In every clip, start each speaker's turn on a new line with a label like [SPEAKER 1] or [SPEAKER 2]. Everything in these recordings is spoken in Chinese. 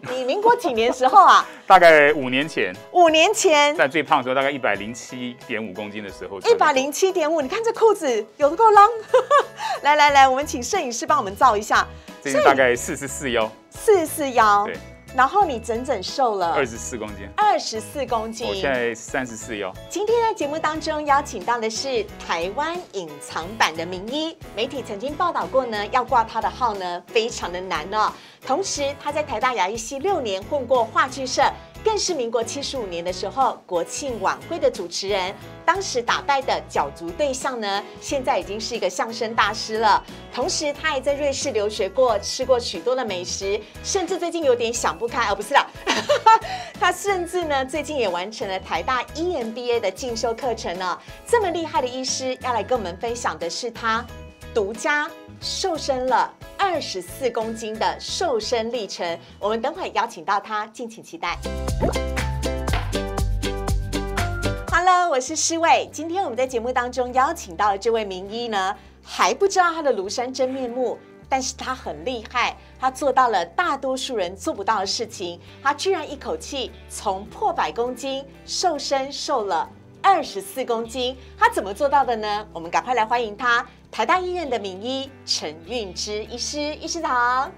[SPEAKER 1] 你民国几年时候啊？
[SPEAKER 2] 大概5年前。
[SPEAKER 1] 5年前，
[SPEAKER 2] 在最胖的时候，大概107.5公斤的时候。
[SPEAKER 1] 107.5，你看这裤子有多够浪。来，我们请摄影师帮我们照一下。
[SPEAKER 2] 这是大概44腰。
[SPEAKER 1] 44腰。
[SPEAKER 2] 对。
[SPEAKER 1] 然后你整整瘦了
[SPEAKER 2] 24公斤
[SPEAKER 1] ，24公斤。
[SPEAKER 2] 我现在34腰。
[SPEAKER 1] 今天在节目当中邀请到的是台湾隐藏版的名医，媒体曾经报道过呢，要挂他的号呢非常的难哦。同时他在台大牙医系6年，混过话剧社，更是民国75年的时候国庆晚会的主持人。当时打败的角逐对象呢，现在已经是一个相声大师了。同时，他还在瑞士留学过，吃过许多的美食，甚至最近有点想不开，不是啦，他甚至呢最近也完成了台大 EMBA 的进修课程呢。这么厉害的医师，要来跟我们分享的是他独家瘦身了24公斤的瘦身历程。我们等会邀请到他，敬请期待。Hello， 我是诗伟。今天我们在节目当中邀请到的这位名医呢，还不知道他的庐山真面目，但是他很厉害，他做到了大多数人做不到的事情。他居然一口气从破100公斤瘦身瘦了24公斤，他怎么做到的呢？我们赶快来欢迎他，台大医院的名医陈运之医师。医师好。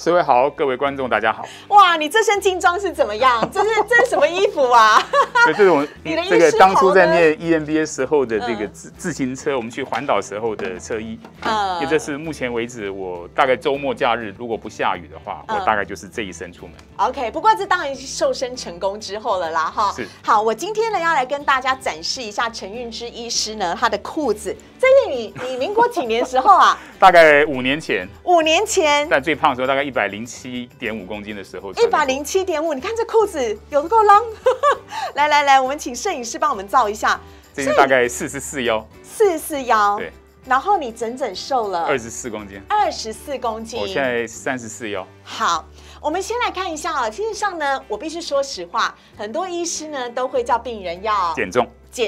[SPEAKER 2] 各位好，各位观众大家好。
[SPEAKER 1] 哇，你这身精装是怎么样？这是什么衣服啊？
[SPEAKER 2] 对，这种这个当初在念 EMBA 时候的这个自行车，我们去环岛时候的车衣。因为这是目前为止我大概周末假日如果不下雨的话，我大概就是这一身出门。
[SPEAKER 1] OK， 不过这当然是瘦身成功之后了啦，哈。是。好，我今天呢要来跟大家展示一下陈运之医师呢他的裤子。这是你民国几年时候啊？
[SPEAKER 2] 大概5年前。
[SPEAKER 1] 5年前。
[SPEAKER 2] 在最胖的时候，大概107.5公斤的时候。
[SPEAKER 1] 107.5，你看这裤子有多够浪。来，我们请摄影师帮我们照一下。
[SPEAKER 2] 这是大概44腰。
[SPEAKER 1] 44腰。
[SPEAKER 2] 对。
[SPEAKER 1] 然后你整整瘦了
[SPEAKER 2] 24公斤。
[SPEAKER 1] 24公斤。
[SPEAKER 2] 我现在34腰。
[SPEAKER 1] 好，我们先来看一下啊。事实上呢，我必须说实话，很多医师呢都会叫病人要减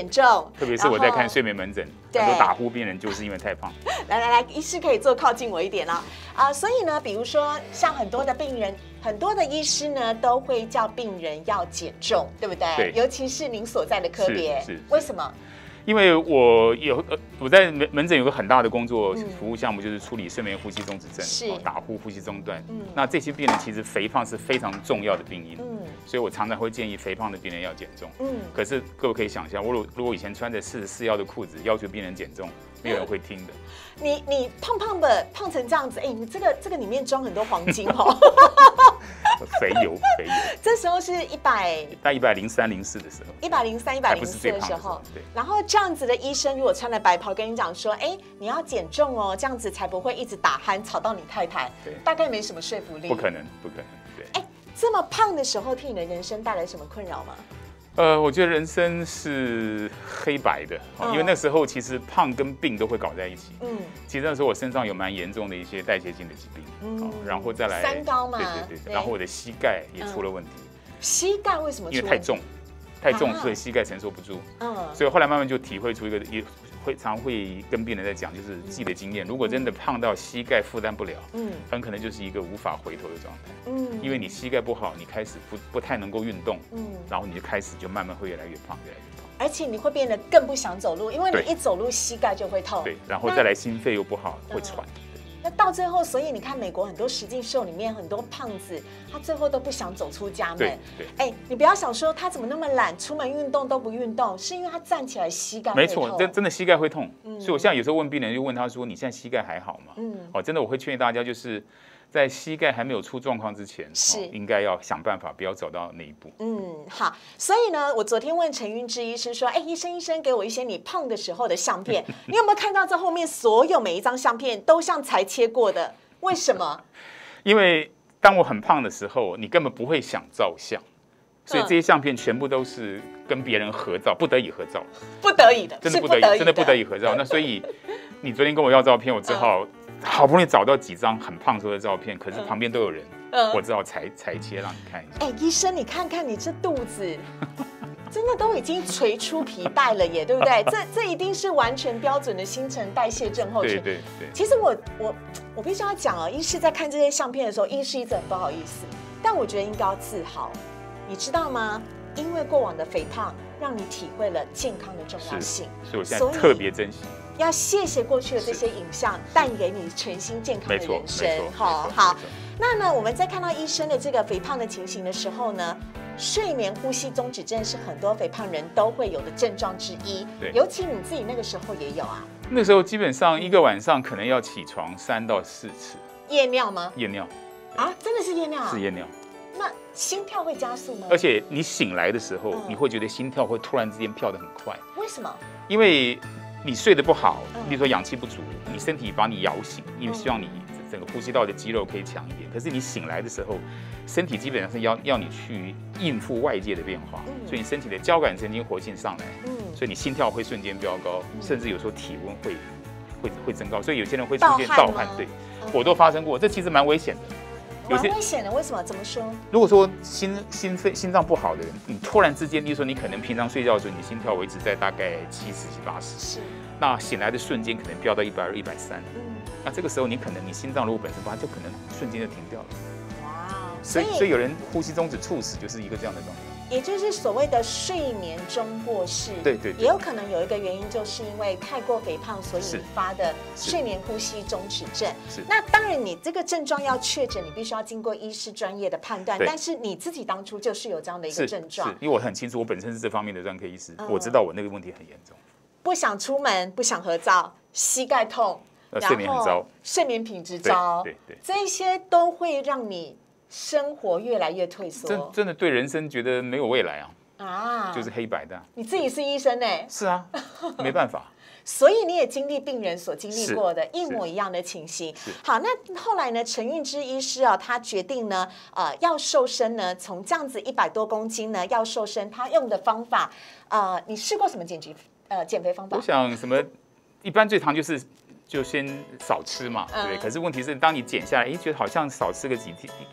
[SPEAKER 1] 重，
[SPEAKER 2] 特别是我在看睡眠门诊，很多打呼病人就是因为太胖。
[SPEAKER 1] 来，医师可以坐靠近我一点啊。所以呢，比如说像很多的病人，很多的医师呢都会叫病人要减重，对不对？
[SPEAKER 2] 对，
[SPEAKER 1] 尤其是您所在的科别，
[SPEAKER 2] 是
[SPEAKER 1] 为什么？
[SPEAKER 2] 因为我在门诊有个很大的工作服务项目，就是处理睡眠呼吸中止症，打呼、呼吸中断。那这些病人其实肥胖是非常重要的病因，所以我常常会建议肥胖的病人要减重。可是各位可以想象，我如果以前穿着44腰的裤子，要求病人减重，没有人会听的。
[SPEAKER 1] 你胖成这样子，你这个里面装很多黄金哦。
[SPEAKER 2] 肥油。
[SPEAKER 1] 这时候是
[SPEAKER 2] 在103、104的时候
[SPEAKER 1] ，103、104的时候。对。然后这样子的医生如果穿了白袍跟你讲说，你要减重哦，这样子才不会一直打鼾吵到你太太，大概没什么说服力。
[SPEAKER 2] 不可能。对。
[SPEAKER 1] 这么胖的时候，替你的人生带来什么困扰吗？
[SPEAKER 2] 我觉得人生是黑白的，因为那时候其实胖跟病都会搞在一起。其实那时候我身上有蛮严重的一些代谢性的疾病，然后再来
[SPEAKER 1] 三高嘛，
[SPEAKER 2] 对，然后我的膝盖也出了问题。
[SPEAKER 1] 膝盖为什么？
[SPEAKER 2] 因为太重，所以膝盖承受不住。所以后来慢慢就体会出一个，常会跟病人在讲，就是自己的经验。如果真的胖到膝盖负担不了，很可能就是一个无法回头的状态。因为你膝盖不好，你开始不太能够运动，然后你就慢慢会越来越胖。
[SPEAKER 1] 而且你会变得更不想走路，因为你一走路膝盖就会痛。
[SPEAKER 2] 对，然后再来心肺又不好，会喘。
[SPEAKER 1] 那到最后，所以你看美国很多实境秀里面很多胖子，他最后都不想走出家门。对，你不要想说他怎么那么懒，出门运动都不运动，是因为他站起来膝盖会痛。
[SPEAKER 2] 没错，真的膝盖会痛。所以我现在有时候问病人，就问他说：“你现在膝盖还好吗？”真的我会劝大家，就是在膝盖还没有出状况之前，应该要想办法不要走到那一步。
[SPEAKER 1] 好，所以呢，我昨天问陈运之医师说：“医生，给我一些你胖的时候的相片，你有没有看到这后面每一张相片都像裁切过的？为什么？
[SPEAKER 2] 因为当我很胖的时候，你根本不会想照相，所以这些相片全部都是跟别人合照，不得已合照，
[SPEAKER 1] 不得已的，
[SPEAKER 2] 真的不得已合照。那所以你昨天跟我要照片，我只好。好不容易找到几张很胖时候的照片，可是旁边都有人，我只好裁切让你看一下。
[SPEAKER 1] 医生，你看看你这肚子，真的都已经垂出皮带了耶，对不对？这一定是完全标准的新陈代谢症候群。
[SPEAKER 2] 对。
[SPEAKER 1] 其实我必须要讲医师在看这些相片的时候，医师一直很不好意思。但我觉得应该要自豪，你知道吗？因为过往的肥胖，让你体会了健康的重要性，
[SPEAKER 2] 所以我现在特别珍惜。
[SPEAKER 1] 要谢谢过去的这些影像，带给你全新健康的人生。好。那呢，我们在看到医生的这个肥胖的情形的时候呢，睡眠呼吸中止症是很多肥胖人都会有的症状之一。尤其你自己那个时候也有啊。
[SPEAKER 2] 那时候基本上一个晚上可能要起床3到4次。
[SPEAKER 1] 夜尿吗？
[SPEAKER 2] 夜尿。
[SPEAKER 1] 啊，真的是夜尿啊？
[SPEAKER 2] 是夜尿。那
[SPEAKER 1] 心跳会加速吗？
[SPEAKER 2] 而且你醒来的时候，你会觉得心跳会突然之间跳得很快。
[SPEAKER 1] 为什么？因
[SPEAKER 2] 为你睡得不好，比如说氧气不足，你身体把你摇醒，因为希望你整个呼吸道的肌肉可以强一点。可是你醒来的时候，身体基本上是要你去应付外界的变化，所以你身体的交感神经活性上来，所以你心跳会瞬间飙高，甚至有时候体温会增高，所以有些人会出现盗汗。对，我都发生过，这其实蛮危险的。
[SPEAKER 1] 蛮危险的，为什么？怎么说？
[SPEAKER 2] 如果说心脏不好的人，你突然之间，例如说你可能平常睡觉的时候，你心跳维持在大概70、80，是，那醒来的瞬间可能飙到120、130，那这个时候你可能你心脏如果本身不好，就可能瞬间就停掉了。哇，所以有人呼吸中止猝死就是一个这样的状态。
[SPEAKER 1] 也就是所谓的睡眠中过世，
[SPEAKER 2] 对，
[SPEAKER 1] 也有可能有一个原因，就是因为太过肥胖所引发的睡眠呼吸中止症。那当然，你这个症状要确诊，你必须要经过医师专业的判断。但是你自己当初就是有这样的一个症状，
[SPEAKER 2] 因为我很清楚，我本身是这方面的专科医师，我知道我那个问题很严重，
[SPEAKER 1] 不想出门，不想合照，膝盖痛，
[SPEAKER 2] 睡眠很糟，
[SPEAKER 1] 睡眠品质糟，对，这些都会让你生活越来越退缩，
[SPEAKER 2] 真的对人生觉得没有未来啊，就是黑白的。
[SPEAKER 1] 你自己是医生哎，
[SPEAKER 2] 是啊，没办法。
[SPEAKER 1] 所以你也经历病人所经历过的一模一样的情形。好，那后来呢，陈运之医师啊，他决定呢，要瘦身呢，从这样子100多公斤呢，要瘦身，他用的方法，你试过什么减肥方法？
[SPEAKER 2] 我想什么，一般最常就先少吃嘛，对不对？可是问题是，当你减下来，觉得好像少吃个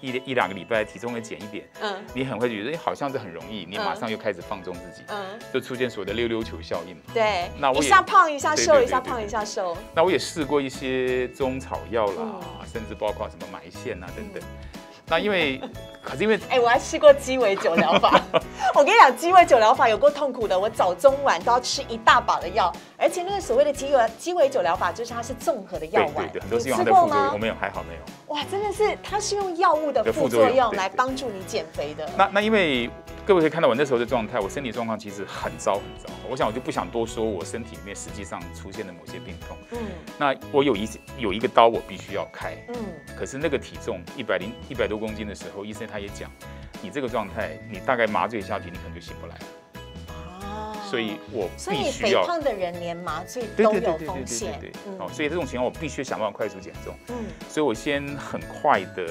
[SPEAKER 2] 一两个礼拜，体重会减一点，你很会觉得，好像是很容易，你马上又开始放纵自己，就出现所谓的溜溜球效应嘛。
[SPEAKER 1] 对，那我一下胖一下瘦，一下胖一下瘦。
[SPEAKER 2] 那我也试过一些中草药啦，甚至包括什么埋线啊等等。那可是因为
[SPEAKER 1] 我还试过鸡尾酒疗法。我跟你讲，鸡尾酒疗法有够痛苦的，我早中晚都要吃一大把的药，而且那个所谓的鸡尾酒疗法，就是它是综合的药丸。
[SPEAKER 2] 对，很多是用它的副作用，我没有，还好没有。
[SPEAKER 1] 哇，真的是，它是用药物的副作用来帮助你减肥的。
[SPEAKER 2] 那因为各位可以看到我那时候的状态，我身体状况其实很糟。我想我就不想多说，我身体里面实际上出现了某些病痛。那我有一个刀我必须要开。可是那个体重100多公斤的时候，医生他也讲，你这个状态，你大概麻醉下去，你可能就醒不来了。所以我必须要。
[SPEAKER 1] 肥胖的人连麻醉都有风险。
[SPEAKER 2] 所以这种情况我必须想办法快速减重。所以我先很快的，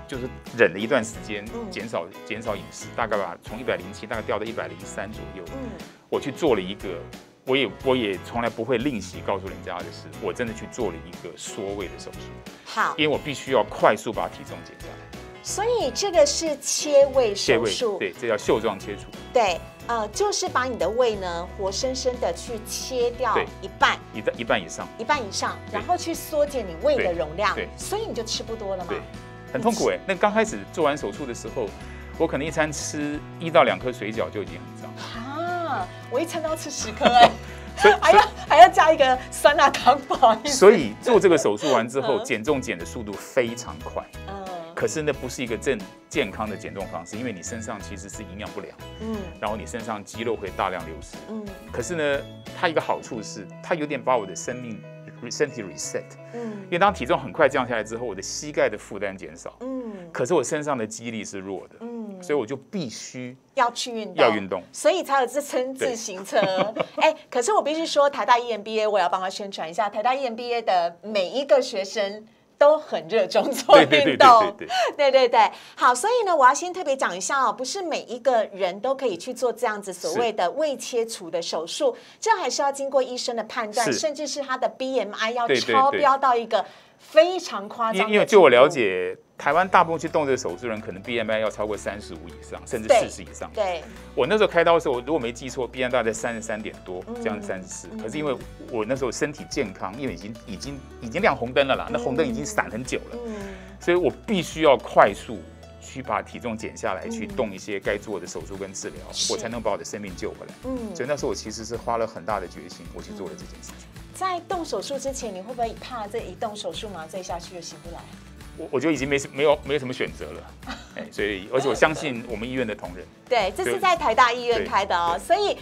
[SPEAKER 2] 就是忍了一段时间，减少饮食，大概从107大概掉到103左右。我去做了一个，我也从来不会吝惜告诉人家的是，我真的去做了一个缩胃的手术。
[SPEAKER 1] 好，
[SPEAKER 2] 因为我必须要快速把体重减下来。
[SPEAKER 1] 所以这个是切胃手术，
[SPEAKER 2] 对，这叫袖状切除。
[SPEAKER 1] 对，就是把你的胃呢活生生的去切掉一半
[SPEAKER 2] 以上，
[SPEAKER 1] 然后去缩减你胃的容量，所以你就吃不多了嘛。
[SPEAKER 2] 对，很痛苦那刚开始做完手术的时候，我可能一餐吃1到2颗水饺就已经很脏。
[SPEAKER 1] 我一餐都要吃10颗还要加一个酸辣汤，不好意思。
[SPEAKER 2] 所以做这个手术完之后，减重减的速度非常快。可是那不是一个健康的减重方式，因为你身上其实是营养不良，然后你身上肌肉会大量流失，可是呢，它一个好处是，它有点把我的身体 reset，因为当体重很快降下来之后，我的膝盖的负担减少，可是我身上的肌力是弱的，所以我就必须
[SPEAKER 1] 要去运动，所以才有这称自行车。可是我必须说，台大 EMBA 我也要帮他宣传一下，台大 EMBA 的每一个学生都很热衷做运动，对，好，所以呢，我要先特别讲一下不是每一个人都可以去做这样子所谓的胃切除的手术，这还是要经过医生的判断，甚至是他的 BMI 要超标到一个非常夸张的程度。
[SPEAKER 2] 因为据我了解，台湾大部分去动这个手术的人，可能 BMI 要超过35以上，甚至40以上。
[SPEAKER 1] 对，
[SPEAKER 2] 我那时候开刀的时候，如果没记错 ，BMI 大概33点多，这样34。可是因为我那时候身体健康，因为已经亮红灯了啦，那红灯已经闪很久了，所以我必须要快速须把体重减下来，去动一些该做的手术跟治疗，我才能把我的生命救回来。所以那时候我其实是花了很大的决心，我去做了这件事情。
[SPEAKER 1] 在动手术之前，你会不会怕这一动手术麻醉下去就醒不来？
[SPEAKER 2] 我觉得已经没有什么选择了，所以而且我相信我们医院的同仁。
[SPEAKER 1] 对，这是在台大医院开的哦，所以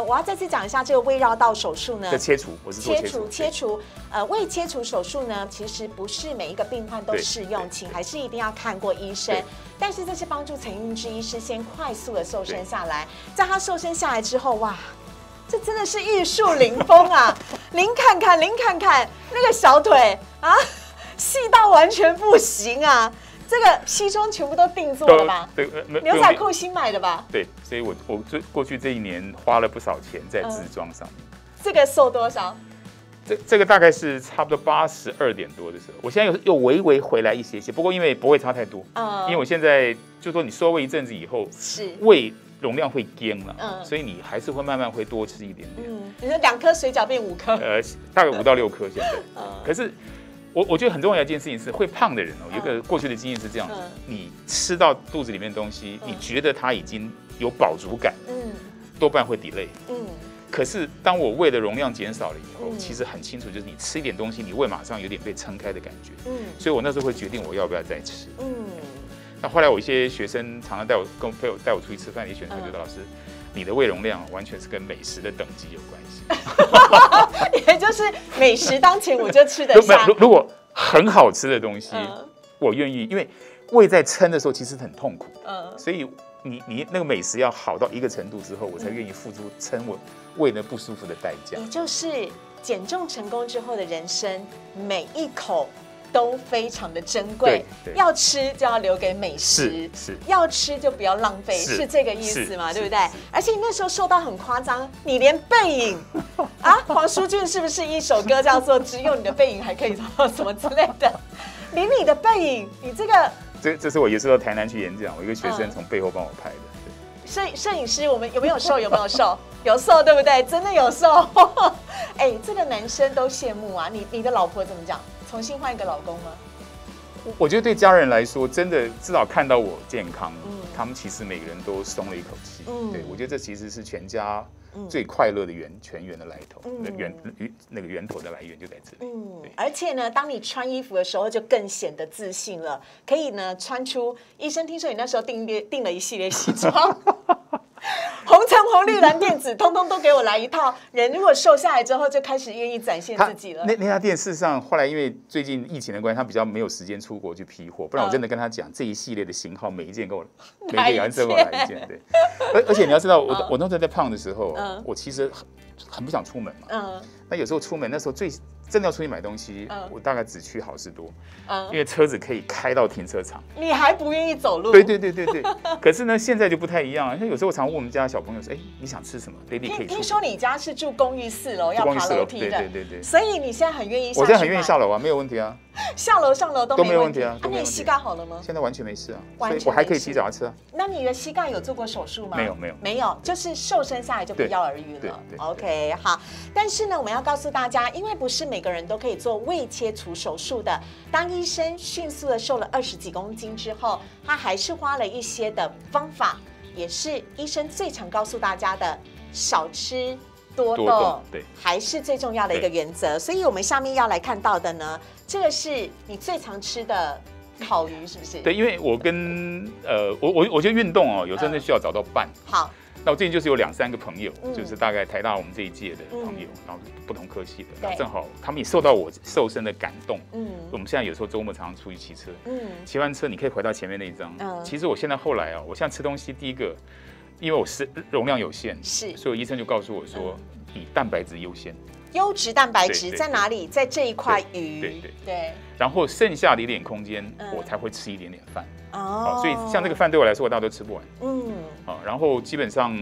[SPEAKER 1] 我要再次讲一下这个胃绕道手术呢。
[SPEAKER 2] 这切除，我是做
[SPEAKER 1] 切除，胃切除手术呢，其实不是每一个病患都适用，请还是一定要看过医生。但是这是帮助陈运之医师先快速的瘦身下来，在他瘦身下来之后，哇！这真的是玉树临风啊！您看看那个小腿啊，细到完全不行啊！这个西装全部都定做了吧？
[SPEAKER 2] 对，
[SPEAKER 1] 牛仔裤新买的吧？
[SPEAKER 2] 对，所以我过去这1年花了不少钱在自装上面。
[SPEAKER 1] 这个瘦多少？
[SPEAKER 2] 这个大概是差不多82点多的时候，我现在又微微回来一些，不过因为不会差太多，因为我现在就说你缩胃一阵子以后，胃容量会减了，所以你还是会慢慢会多吃一点点。
[SPEAKER 1] 你说2颗水饺变5颗？
[SPEAKER 2] 大概5到6颗现在。可是我觉得很重要的一件事情是，会胖的人有一个过去的经验是这样子：你吃到肚子里面的东西，你觉得它已经有饱足感，多半会 delay。可是当我胃的容量减少了以后，其实很清楚，就是你吃一点东西，你胃马上有点被撑开的感觉。所以我那时候会决定我要不要再吃。那后来我一些学生常常带我出去吃饭，也选择觉得老师，你的胃容量完全是跟美食的等级有关系。
[SPEAKER 1] 也就是美食当前我就吃得下。
[SPEAKER 2] 如果很好吃的东西，我愿意，因为胃在撑的时候其实很痛苦。所以你那个美食要好到一个程度之后，我才愿意付出撑我胃的不舒服的代价。
[SPEAKER 1] 也就是减重成功之后的人生，每一口都非常的珍贵，要吃就要留给美食，要吃就不要浪费，是这个意思嘛？对不对？而且你那时候瘦到很夸张，你连背影啊，黄舒骏是不是一首歌叫做《只有你的背影还可以做到什么之类的》？连你的背影，你这个，
[SPEAKER 2] 这是我有时候到台南去演讲，我一个学生从背后帮我拍的。
[SPEAKER 1] 摄影师，我们有没有瘦？有没有瘦？有瘦，对不对？真的有瘦。这个男生都羡慕啊！你的老婆怎么讲？重新换一个老公吗？
[SPEAKER 2] 我觉得对家人来说，真的至少看到我健康，他们其实每个人都松了一口气。对，我觉得这其实是全家最快乐的泉源的来头，那个源头的来源就在这里。
[SPEAKER 1] 而且呢，当你穿衣服的时候，就更显得自信了，可以呢穿出。医生听说你那时候订了一系列西装。红橙黄绿蓝靛紫，通通都给我来一套。人如果瘦下来之后，就开始愿意展现自己了。
[SPEAKER 2] 那家店事实上后来因为最近疫情的关系，他比较没有时间出国去批货，不然我真的跟他讲这一系列的型号，每一件给我每一个颜色给我来一件。对，而且你要知道，我那时候在胖的时候，我其实很不想出门嘛。那有时候出门那时候真的要出去买东西，我大概只去好事多，因为车子可以开到停车场。
[SPEAKER 1] 你还不愿意走路？
[SPEAKER 2] 对。可是呢，现在就不太一样了。像有时候我常问我们家小朋友说：“你想吃什么 ？Baby 可以出。”
[SPEAKER 1] 听说你家是住公寓4楼，要爬楼梯的。
[SPEAKER 2] 对。
[SPEAKER 1] 所以你现在很愿意下去。
[SPEAKER 2] 我现在很愿意下楼啊，没有问题啊。
[SPEAKER 1] 下楼上楼都没问题
[SPEAKER 2] 啊。
[SPEAKER 1] 那你膝盖好了吗？
[SPEAKER 2] 现在完全没事啊，所以我还可以骑脚踏车啊。
[SPEAKER 1] 那你的膝盖有做过手术吗？
[SPEAKER 2] 没有，
[SPEAKER 1] 就是瘦身下来就不药而愈了。OK， 好。但是呢，我们要告诉大家，因为不是每个人都可以做胃切除手术的。当医生迅速的瘦了20几公斤之后，他还是花了一些的方法，也是医生最常告诉大家的：少吃多动，对，还是最重要的一个原则。所以我们下面要来看到的呢，这个是你最常吃的烤鱼，是不是？
[SPEAKER 2] 对，因为我跟我觉得运动有时候需要找到伴。
[SPEAKER 1] 好。
[SPEAKER 2] 那我最近就是有2、3个朋友，就是大概台大我们这一届的朋友，然后不同科系的，然后正好他们也受到我瘦身的感动。我们现在有时候周末常常出去骑车，骑完车你可以回到前面那一张。其实我现在后来我现在吃东西，第一个，因为我是容量有限，所以医生就告诉我说，以蛋白质优先。
[SPEAKER 1] 优质蛋白质在哪里？在这一块鱼。对。然
[SPEAKER 2] 后剩下的一点空间，我才会吃一点点饭。所以像这个饭对我来说，我大家都吃不完。然后基本上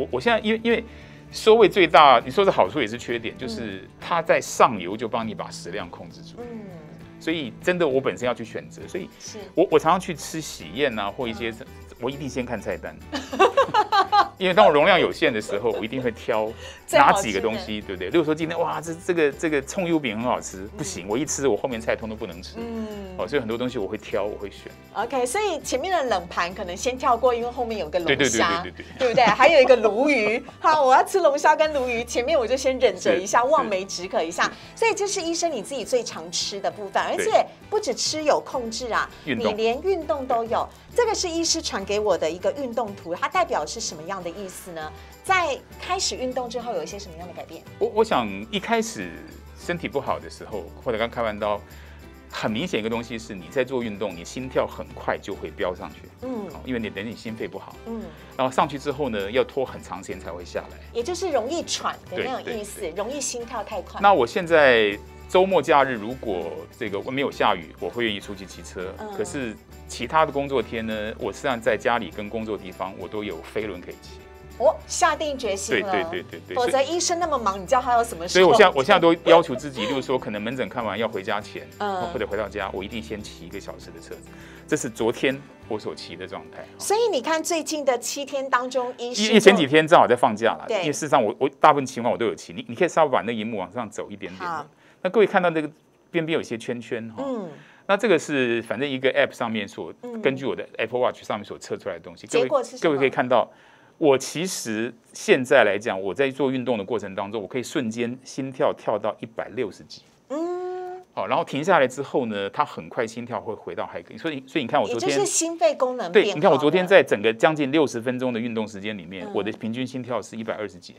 [SPEAKER 2] 我现在因为缩胃最大，你说是好处也是缺点，就是它在上游就帮你把食量控制住。所以真的我本身要去选择，所以我常常去吃喜宴啊，或一些我一定先看菜单。因为当我容量有限的时候，我一定会挑哪几个东西，对不对？例如说今天哇，这个葱油饼很好吃，不行，我一吃我后面菜通通不能吃。所以很多东西我会挑，我会选。
[SPEAKER 1] OK， 所以前面的冷盘可能先跳过，因为后面有个龙虾，
[SPEAKER 2] 对
[SPEAKER 1] 不对？还有一个鲈鱼，好，我要吃龙虾跟鲈鱼，前面我就先忍着一下，望梅止渴一下。所以这是医生你自己最常吃的部分，而且不止吃有控制啊，你连运动都有。这个是医师传给我的一个运动图，它代表是什么样的意思呢？在开始运动之后有一些什么样的改变？我
[SPEAKER 2] 想一开始身体不好的时候，或者刚开完刀，很明显一个东西是你在做运动，你心跳很快就会飙上去，因为你心肺不好，然后上去之后呢，要拖很长时间才会下来，
[SPEAKER 1] 也就是容易喘的那种意思，容易心跳太快。
[SPEAKER 2] 那我现在周末假日如果这个没有下雨，我会愿意出去骑车，可是其他的工作天呢，我实际上在家里跟工作地方我都有飞轮可以骑。
[SPEAKER 1] 下定决心了，
[SPEAKER 2] 对，
[SPEAKER 1] 否则医生那么忙，你叫他有什么事？
[SPEAKER 2] 所以我现在都要求自己，例如说可能门诊看完要回家前，或者回到家，我一定先骑1个小时的车子，这是昨天我所骑的状态。
[SPEAKER 1] 所以你看最近的7天当中，医师
[SPEAKER 2] 因为前几天正好在放假了，因为事实上我大部分情况我都有骑，你可以稍微把那荧幕往上走一点点。那各位看到那个边边有一些圈圈哈，那这个是反正一个 App 上面根据我的 Apple Watch 上面所测出来的东西，
[SPEAKER 1] 结果是什么？
[SPEAKER 2] 各位可以看到。我其实现在来讲，我在做运动的过程当中，我可以瞬间心跳跳到160几，好，然后停下来之后呢，它很快心跳会回到海格，所以你看我昨天，
[SPEAKER 1] 也就是心肺功能
[SPEAKER 2] 对，你看我昨天在整个将近60分钟的运动时间里面，我的平均心跳是120几，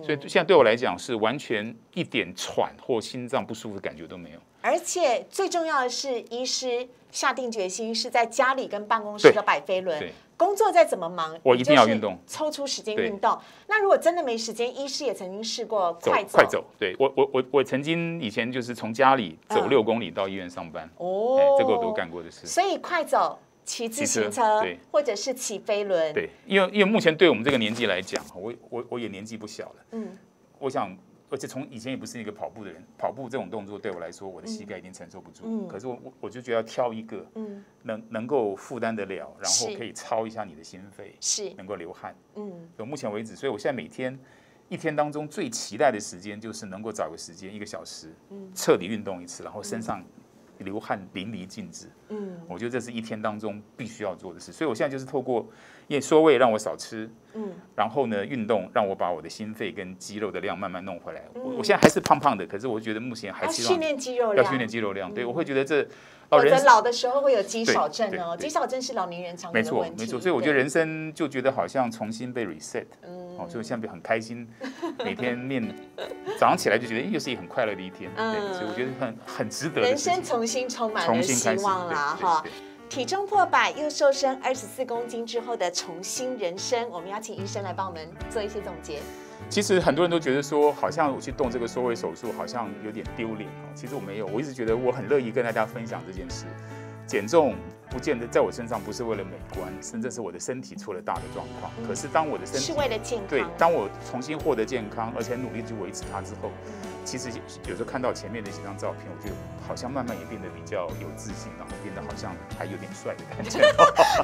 [SPEAKER 2] 所以现在对我来讲是完全一点喘或心脏不舒服的感觉都没有。
[SPEAKER 1] 而且最重要的是，医师下定决心是在家里跟办公室都摆飞轮。工作再怎么忙，
[SPEAKER 2] 我一定要运动，
[SPEAKER 1] 抽出时间运动。那如果真的没时间，医师也曾经试过快走。
[SPEAKER 2] 对，我曾经以前就是从家里走6公里到医院上班，这个我都干过的事。
[SPEAKER 1] 所以快走、骑自行车，或者是骑飞轮。
[SPEAKER 2] 对，因为目前对我们这个年纪来讲，我也年纪不小了。我想。而且从以前也不是一个跑步的人，跑步这种动作对我来说，我的膝盖已经承受不住。可是我就觉得要挑一个，能够负担得了，然后可以操一下你的心肺，能够流汗。到目前为止，所以我现在每天一天当中最期待的时间就是能够找个时间1个小时，彻底运动一次，然后身上流汗淋漓尽致。我觉得这是一天当中必须要做的事。所以我现在就是透过因为缩胃让我少吃，然后呢运动让我把我的心肺跟肌肉的量慢慢弄回来。我现在还是胖胖的，可是我觉得目前还希望
[SPEAKER 1] 训练肌肉量，
[SPEAKER 2] 要训练肌肉量。对，我会觉得这
[SPEAKER 1] 否则老的时候会有肌少症哦。肌少症是老年人常有的问题。
[SPEAKER 2] 没错。所以我觉得人生就觉得好像重新被 reset。所以我现在很开心，每天早上起来就觉得又是一个很快乐的一天。所以我觉得很值得。
[SPEAKER 1] 人生重新充满了希望啦，哈。体重破100又瘦身24公斤之后的重新人生，我们邀请医生来帮我们做一些总结。
[SPEAKER 2] 其实很多人都觉得说，好像我去动这个缩胃手术，好像有点丢脸哦。其实我没有，我一直觉得我很乐意跟大家分享这件事。减重不见得在我身上不是为了美观，甚至是我的身体出了大的状况。可是当我的身体
[SPEAKER 1] 是为了健康，
[SPEAKER 2] 对，当我重新获得健康，而且努力去维持它之后，其实有时候看到前面的几张照片，我觉得好像慢慢也变得比较有自信，然后变得好像还有点帅的感觉，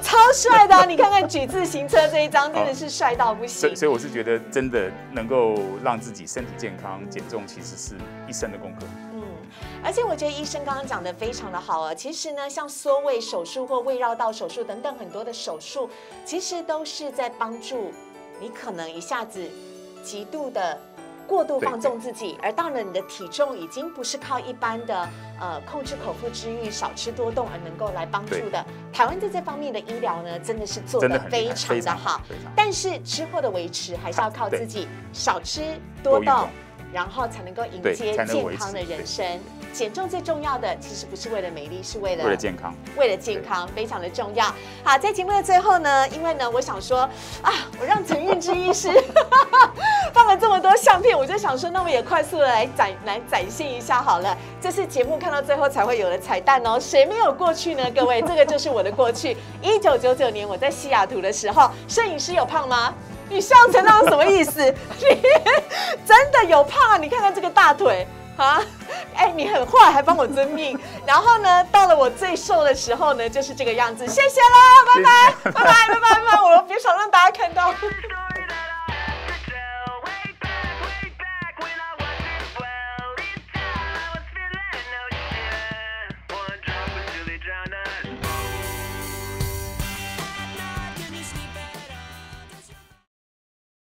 [SPEAKER 1] 超帅的、啊！你看看举自行车这一张，真的是帅到不行。
[SPEAKER 2] 所以我是觉得真的能够让自己身体健康，减重其实是一生的功课。
[SPEAKER 1] 而且我觉得医生刚刚讲的非常的好啊。其实呢，像缩胃手术或胃绕道手术等等很多的手术，其实都是在帮助你可能一下子极度的过度放纵自己，而到了你的体重已经不是靠一般的控制口腹之欲、少吃多动而能够来帮助的。台湾在这方面的医疗呢，真的是做得非常的好。但是之后的维持还是要靠自己，少吃多动，然后才能够迎接健康的人生。减重最重要的其实不是为了美丽，是为了
[SPEAKER 2] 健康，
[SPEAKER 1] 非常的重要。好，在节目的最后呢，因为呢，我想说啊，我让陈韵之医师放了这么多相片，我就想说，那我也快速的来展现一下好了。这是节目看到最后才会有的彩蛋哦。谁没有过去呢？各位，这个就是我的过去。1999年我在西雅图的时候，摄影师有胖吗？你笑成那种什么意思？你真的有胖啊？你看看这个大腿。啊，哎，你很坏，还帮我遵命。然后呢，到了我最瘦的时候呢，就是这个样子。谢谢啦，拜拜，拜拜，拜拜，拜拜。我别想让大家。